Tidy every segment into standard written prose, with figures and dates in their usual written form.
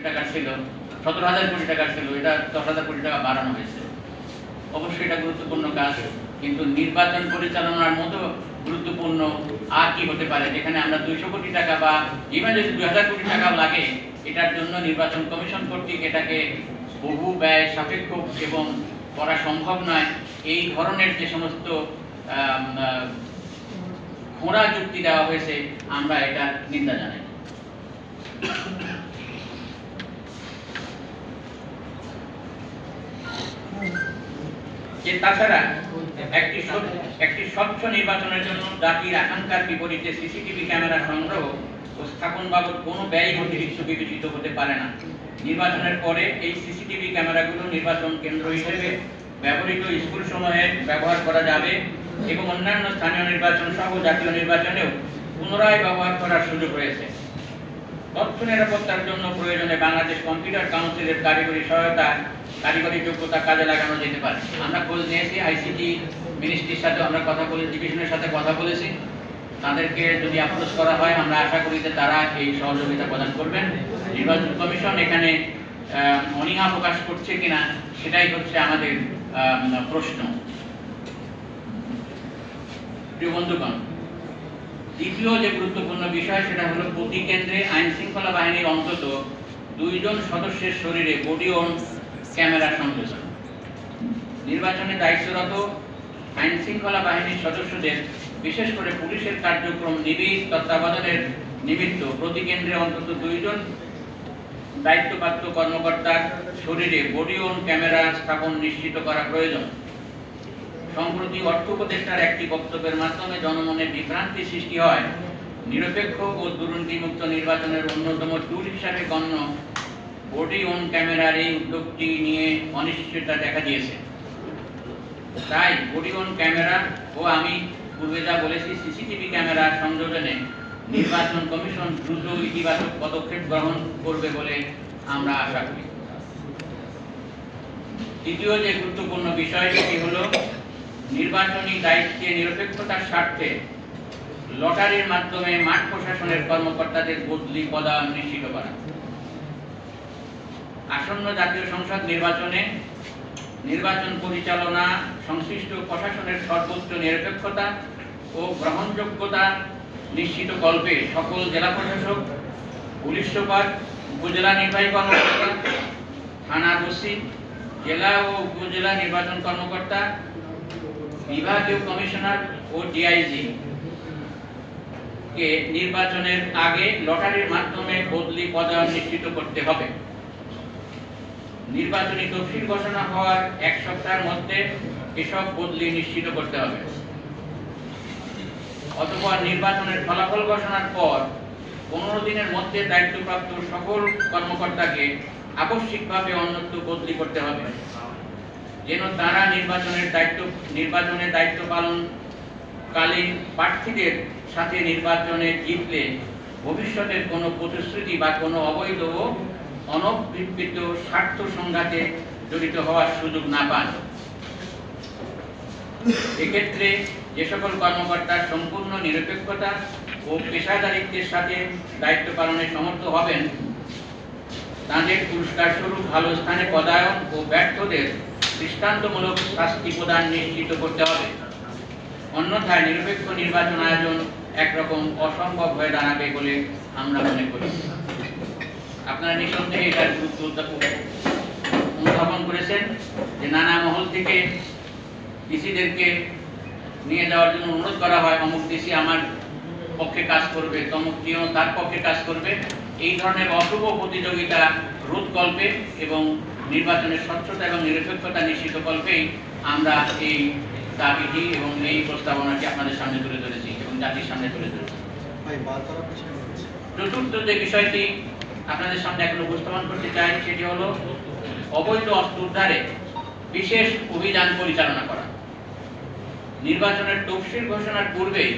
টাকা ছিল, 17,000 কোটি টাকা ছিল, এটা 10,000 কোটি টাকা বাড়ানো হয়েছে। অবশ্যই এটা গুরুত্বপূর্ণ কাজ, কিন্তু নির্বাচন পরিচালনার মতো গুরুত্বপূর্ণ আর কি হতে পারে, যেখানে আমরা 200 কোটি টাকা বা ইভেন যদি 2000 কোটি টাকাও লাগে, এটার জন্য নির্বাচন কমিশন কর্তৃক এটাকে বহু ব্যয় সাপেক্ষ এবং করা সম্ভব নয়। এই ধরনের যে সমস্ত খোঁড়া যুক্তি দেওয়া হয়েছে, আমরা এটা নিন্দা জানাই। যে তাছাড়া একটি স্বচ্ছ নির্বাচনের জন্য জাতির আকাঙ্ক্ষার বিপরীতে সিসিটিভি ক্যামেরা সংগ্রহ ও স্থাপন বাবদ কোনো ব্যয় অতিরিক্ত বিবেচিত হতে পারে না। নির্বাচনের পরে এই সিসিটিভি ক্যামেরাগুলো নির্বাচন কেন্দ্র হিসেবে ব্যবহৃত স্কুল সমূহে ব্যবহার করা যাবে এবং অন্যান্য স্থানীয় নির্বাচন সহ জাতীয় নির্বাচনেও পুনরায় ব্যবহার করার সুযোগ রয়েছে। তথ্য নিরাপত্তার জন্য প্রয়োজনে বাংলাদেশ কম্পিউটার কাউন্সিলের কারিগরি সহায়তা, কারিগরি যোগ্যতা কাজে লাগানো যেতে পারে। আমরা খোঁজ নিয়েছি, আইসিটি মিনিস্ট্রির সাথে আমরা কথা বলে, ডিভিশনের সাথে কথা বলেছি। তাদেরকে যদি অ্যাপ্রোচ করা হয়, আমরা আশা করি যে তারা এই সহযোগিতা প্রদান করবেন। নির্বাচন কমিশন এখানে অনীহা প্রকাশ করছে কিনা, সেটাই হচ্ছে আমাদের প্রশ্ন। প্রিয় বন্ধুগণ, দ্বিতীয় যে গুরুত্বপূর্ণ বিষয় সেটা হলো প্রতি কেন্দ্রে আইন শৃঙ্খলা বাহিনীর অন্তত 2 জন সদস্যের শরীরে বডি অন ক্যামেরা সংযোজন। নির্বাচনে দায়িত্বরত আইন শৃঙ্খলা বাহিনীর সদস্যদের, বিশেষ করে পুলিশের কার্যক্রম নিবিড় তত্ত্বাবধানের নিমিত্ত প্রতি কেন্দ্রে অন্তত 2 জন দায়িত্বপ্রাপ্ত কর্মকর্তার শরীরে বডি অন ক্যামেরা স্থাপন নিশ্চিত করা প্রয়োজন। সম্প্রতি অর্থ উপদেষ্টার একটি বক্তব্যের মাধ্যমে জনমনে বিভ্রান্তি সৃষ্টি হয়। নিরপেক্ষ ও দুর্নীতিমুক্ত নির্বাচনের অন্যতম টুল হিসাবে গণ্য বডি অন ক্যামেরার এই উদ্যোগটি নিয়ে অনিশ্চয়তা দেখা দিয়েছে। তাই বডি অন ক্যামেরা ও আমি পূর্বে যা বলেছি সিসিটিভি ক্যামেরা সংযোজনে নির্বাচন কমিশন দ্রুত ইতিবাচক পদক্ষেপ গ্রহণ করবে বলে আমরা আশা করি। তৃতীয় যে গুরুত্বপূর্ণ বিষয় সেটি হলো নির্বাচনী দায়িত্বে নিরপেক্ষতার স্বার্থে লটারির মাধ্যমে মাঠ প্রশাসনের কর্মকর্তাদের বদলি পদায়ন নিশ্চিত করা। আসন্ন জাতীয় সংসদ নির্বাচনে নির্বাচন পরিচালনা সংশ্লিষ্ট প্রশাসনের সর্বোচ্চ নিরপেক্ষতা ও গ্রহণযোগ্যতা নিশ্চিত কল্পে সকল জেলা প্রশাসক, পুলিশ সুপার, উপজেলা নির্বাহী কর্মকর্তা, থানার ওসি, জেলা ও উপজেলা নির্বাচন কর্মকর্তা, বিভাগীয় কমিশনার ও ডিআইজি কে নির্বাচনের আগে লটারির মাধ্যমে বদলি পদায়ন নিশ্চিত করতে হবে। নির্বাচনী তফসিল ঘোষণা হওয়ার 1 সপ্তাহের মধ্যে এসব বদলি নিশ্চিত করতে হবে। অতঃপর নির্বাচনের ফলাফল ঘোষণার পর 15 দিনের মধ্যে দায়িত্বপ্রাপ্ত সকল কর্মকর্তাকে আবশ্যিকভাবে অন্যত্র বদলি করতে হবে, যেন তারা নির্বাচনের দায়িত্ব পালনকালীন প্রার্থীদের সাথে নির্বাচনে জিতলে ভবিষ্যতের কোনো প্রতিশ্রুতি বা কোনো অবৈধ ও অনভিপ্রেত স্বার্থ সংঘাতে জড়িত হওয়ার সুযোগ না পান। এক্ষেত্রে যে সকল কর্মকর্তা সম্পূর্ণ নিরপেক্ষতা ও পেশাদারিত্বের সাথে দায়িত্ব পালনে সমর্থ হবেন, তাদের পুরস্কার স্বরূপ ভালো স্থানে পদায়ন ও ব্যর্থদের দৃষ্টান্তমূলক শাস্তি প্রদান নিশ্চিত করতে হবে। অন্যথায় নিরপেক্ষ নির্বাচন আয়োজন একরকম অসম্ভব হয়ে দাঁড়াবে বলে আমরা মনে করি। আপনারা নিঃসন্দেহে এটার গুরুত্ব অনুধাবন করেছেন যে নানা মহল থেকে ডিসিদেরকে নিয়ে যাওয়ার জন্য অনুরোধ করা হয়, অমুক ডিসি আমার পক্ষে কাজ করবে, তমুক টিও তার পক্ষে কাজ করবে। এই ধরনের অশুভ প্রতিযোগিতা রোধ কল্পে এবং নির্বাচনের স্বচ্ছতা এবং নিরপেক্ষতা নিশ্চিত কল্পেই আমরা এই দাবিটি এবং এই প্রস্তাবনাটি আপনাদের সামনে তুলে ধরেছি এবং জাতির সামনে তুলে ধরেছি। চতুর্থ যে বিষয়টি আপনাদের সামনে এখন উপস্থাপন করতে চাই সেটি হলো অবৈধ অস্ত্র উদ্ধারে বিশেষ অভিযান পরিচালনা করা। নির্বাচনের তফসিল ঘোষণার পূর্বেই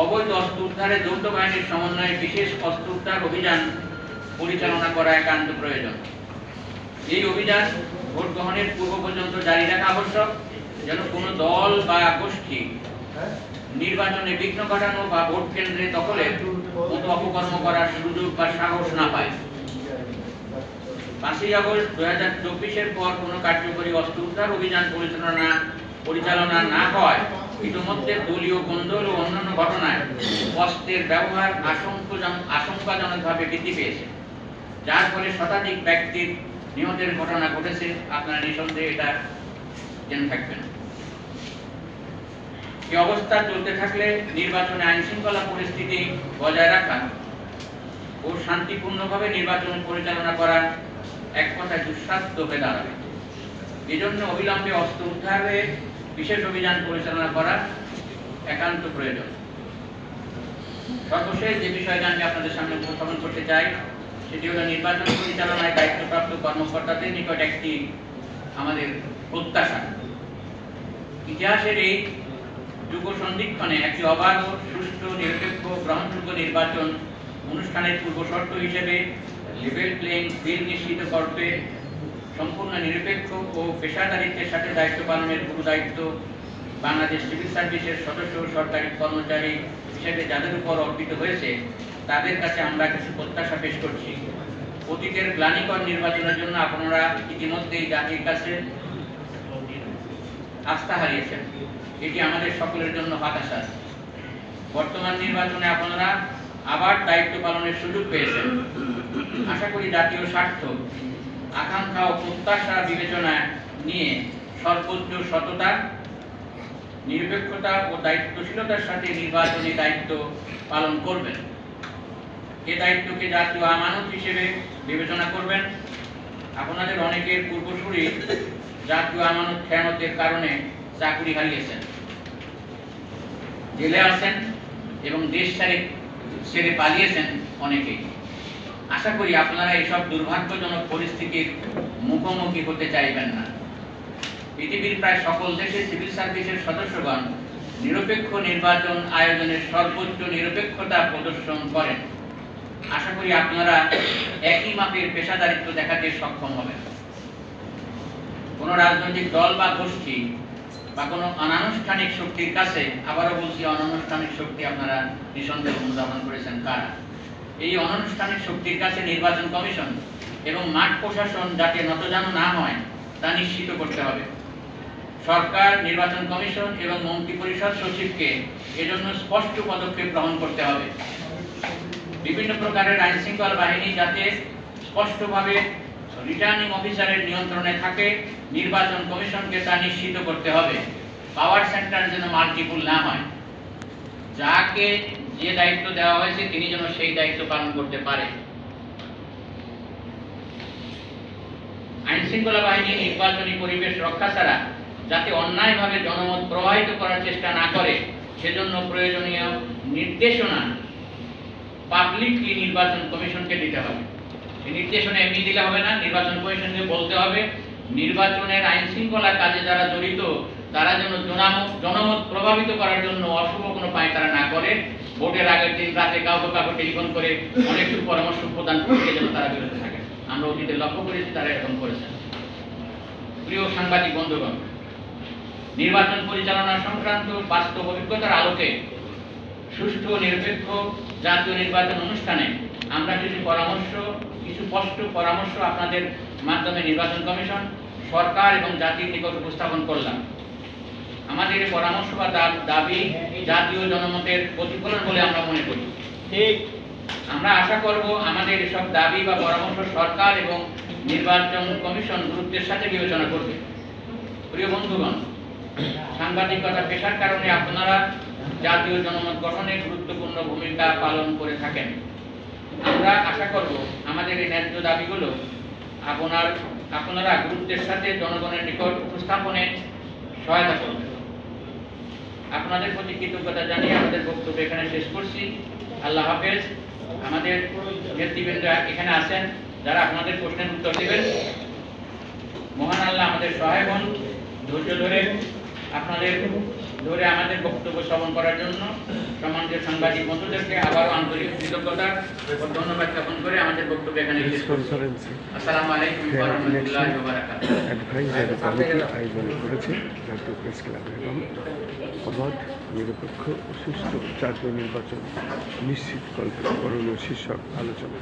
অবৈধ অস্ত্র উদ্ধারে যৌথ বাহিনীর সমন্বয়ে বিশেষ অস্ত্র উদ্ধার অভিযান পরিচালনা করা একান্ত প্রয়োজন। এই অভিযান ভোট গ্রহণের পূর্ব পর্যন্ত জারি রাখা আবশ্যক, যেন কোনো দল বা গোষ্ঠী নির্বাচনে বিঘ্ন ঘটানো বা ভোট কেন্দ্রে দখলের মতো অপকর্ম করার সুযোগ বা সাহস না পায়। 5ই আগস্ট 2024-এর পর কোনো কার্যকরী অস্ত্র উদ্ধার অভিযান পরিচালনা না হয় ইতিমধ্যে দলীয় কোন্দল ও অন্যান্য ঘটনায় অস্ত্রের ব্যবহার আশঙ্কাজনকভাবে বৃদ্ধি পেয়েছে, যার ফলে শতাধিক ব্যক্তির নিহতের ঘটনা ঘটেছে। আপনারা নিঃসন্দেহে এটা জেনে থাকবেন। এই অবস্থা চলতে থাকলে নির্বাচনে আইন শৃঙ্খলা পরিস্থিতি বজায় রাখা ও শান্তিপূর্ণভাবে নির্বাচন পরিচালনা করা এক কথায় দুঃসাধ্য হয়ে দাঁড়াবে। এজন্য অবিলম্বে অস্ত্র উদ্ধারে বিশেষ অভিযান পরিচালনা করা একান্ত প্রয়োজন। সর্বশেষ যে বিষয়টা আমি আপনাদের সামনে উপস্থাপন করতে চাই সেটি হলো নির্বাচন পরিচালনায় দায়িত্বপ্রাপ্ত কর্মকর্তাদের নিকট একটি আমাদের প্রত্যাশা। ইতিহাসের এই যুগ সন্ধিক্ষণে একটি অবাধ, সুষ্ঠু, নিরপেক্ষ, গ্রহণযোগ্য নির্বাচন অনুষ্ঠানের পূর্বশর্ত হিসেবে লেভেল প্লেইং ফিল্ড নিশ্চিত করতে সম্পূর্ণ নিরপেক্ষ ও পেশাদারিত্বের সাথে দায়িত্ব পালনের পুরো দায়িত্ব বাংলাদেশ সিভিল সার্ভিসের সদস্য সরকারি কর্মচারী হিসেবে যাদের উপর অর্পিত হয়েছে তাদের কাছে আমরা কিছু প্রত্যাশা পেশ করছি। অতীতের গ্লানিকর নির্বাচনের জন্য আপনারা ইতিমধ্যেই জাতির কাছে আস্থা হারিয়েছেন, এটি আমাদের সকলের জন্য হতাশা। বর্তমান নির্বাচনে আপনারা আবার দায়িত্ব পালনের সুযোগ পেয়েছেন। আশা করি জাতীয় স্বার্থ, আকাঙ্ক্ষা ও প্রত্যাশা বিবেচনা নিয়ে সর্বোচ্চ সততা, নিরপেক্ষতা ও দায়িত্বশীলতার সাথে নির্বাচনী দায়িত্ব পালন করবেন। এ দায়িত্বকে জাতীয় আমানত হিসেবে বিবেচনা করবেন। আপনাদের অনেকের পূর্বসূরি জাতীয় আমানত খেয়ানতের কারণে চাকরি হারিয়েছেন, জেলে আছেন এবং দেশ ছেড়ে পালিয়েছেন অনেকেই। আশা করি আপনারা এইসব দুর্ভাগ্যজনক পরিস্থিতির মুখোমুখি হতে চাইবেন না। পৃথিবীর প্রায় সকল দেশে সিভিল সার্ভিসের সদস্যগণ নিরপেক্ষ নির্বাচন আয়োজনের সর্বোচ্চ নিরপেক্ষতা প্রদর্শন করেন। আশা করি আপনারা একই মাপের পেশাদারিত্ব দেখাতে সক্ষম হবেন। কোনো রাজনৈতিক দল বা গোষ্ঠী বা কোনো অনানুষ্ঠানিক শক্তির কাছে, আবারও বলছি অনানুষ্ঠানিক শক্তি আপনারা নিঃসন্দেহে অনুধাবন করেছেন কারা, এই অনানুষ্ঠানিক শক্তির কাছে নির্বাচন কমিশন এবং মাঠ প্রশাসন যাতে নতজানু না হয় তা নিশ্চিত করতে হবে। সরকার, নির্বাচন কমিশন এবং মন্ত্রিপরিষদ সচিবকে এজন্য স্পষ্ট পদক্ষেপ গ্রহণ করতে হবে। বিভিন্ন প্রকারের আইন শৃঙ্খলা বাহিনী যাতে স্পষ্টভাবে রিটার্নিং অফিসারের নিয়ন্ত্রণে থাকে, নির্বাচন কমিশনকে তা নিশ্চিত করতে হবে। পাওয়ার সেন্টার যেন মাল্টিপুল না হয়, যাকে যে দায়িত্ব দেওয়া হয়েছে তিনি যেন সেই দায়িত্ব পালন করতে পারে। আইন শৃঙ্খলা বাহিনী নির্বাচনী পরিবেশ রক্ষা ছাড়া যাতে অন্যায়ভাবে জনমত প্রভাবিত করার চেষ্টা না করে সেজন্য প্রয়োজনীয় নির্দেশনা পাবলিকলি নির্বাচন কমিশনকে দিতে হবে। এই নির্দেশনা এমনি দিলে হবে না, নির্বাচন কমিশনকে বলতে হবে নির্বাচনের আইন শৃঙ্খলা কাজে যারা জড়িত তারা যেন জনমত প্রভাবিত করার জন্য অশুভ কোনো পায়তারা না করে, ভোটের আগের দিন রাতে কাউকে টেলিফোন করে অনেক পরামর্শ প্রদান করতে যেন তারা বিরত থাকে। আমরা অতীতে লক্ষ্য করেছি তারা এরকম করেছেন। প্রিয় সাংবাদিক বন্ধুগণ, নির্বাচন পরিচালনা সংক্রান্ত বাস্তব অভিজ্ঞতার আলোকে সুষ্ঠু ও নিরপেক্ষ জাতীয় নির্বাচন অনুষ্ঠানে আমরা কিছু স্পষ্ট পরামর্শ আপনাদের মাধ্যমে নির্বাচন কমিশন, সরকার এবং জাতির নিকট উপস্থাপন করলাম। আমাদের এই পরামর্শ বা দাবি জাতীয় জনমতের প্রতিফলন বলে আমরা মনে করি। ঠিক আমরা আশা করব আমাদের এসব দাবি বা পরামর্শ সরকার এবং নির্বাচন কমিশন গুরুত্বের সাথে বিবেচনা করবে। প্রিয় বন্ধুগণ, সাংবাদিকতা পেশার কারণে আপনারা জাতীয় জনমত গঠনে গুরুত্বপূর্ণ ভূমিকা পালন করে থাকেন। আমরা আশা করব আমাদের এই ন্যায্য দাবিগুলো আপনারা গুরুত্বের সাথে জনগণের নিকট উপস্থাপনে সহায়তা করবেন। আপনাদের প্রতি কৃতজ্ঞতা জানিয়ে আমাদের বক্তব্য এখানে শেষ করছি। আল্লাহ হাফেজ। আমাদের নেতৃবৃন্দ এখানে আছেন যারা আপনাদের প্রশ্নের উত্তর দেবেন। মহান আল্লাহ আমাদের সহায় হন। ধৈর্য ধরে আমাদের বক্তব্য শ্রবণ করার জন্য সম্মানিত সাংবাদিক বন্ধুদেরকে আবারও আন্তরিক কৃতজ্ঞতা ও ধন্যবাদ জ্ঞাপন করে আমাদের বক্তব্য এখানে শেষ করছি। আসসালামু আলাইকুম ওয়া রাহমাতুল্লাহি ওয়া বারাকাতুহু। অ্যাডভাইজারি কমিটি আয়োজন করেছে জাতীয় প্রেস ক্লাব এবং অবাধ, নিরপেক্ষ ও সুষ্ঠু জাতীয় নির্বাচন নিশ্চিত করণীয় শীর্ষক আলোচনা।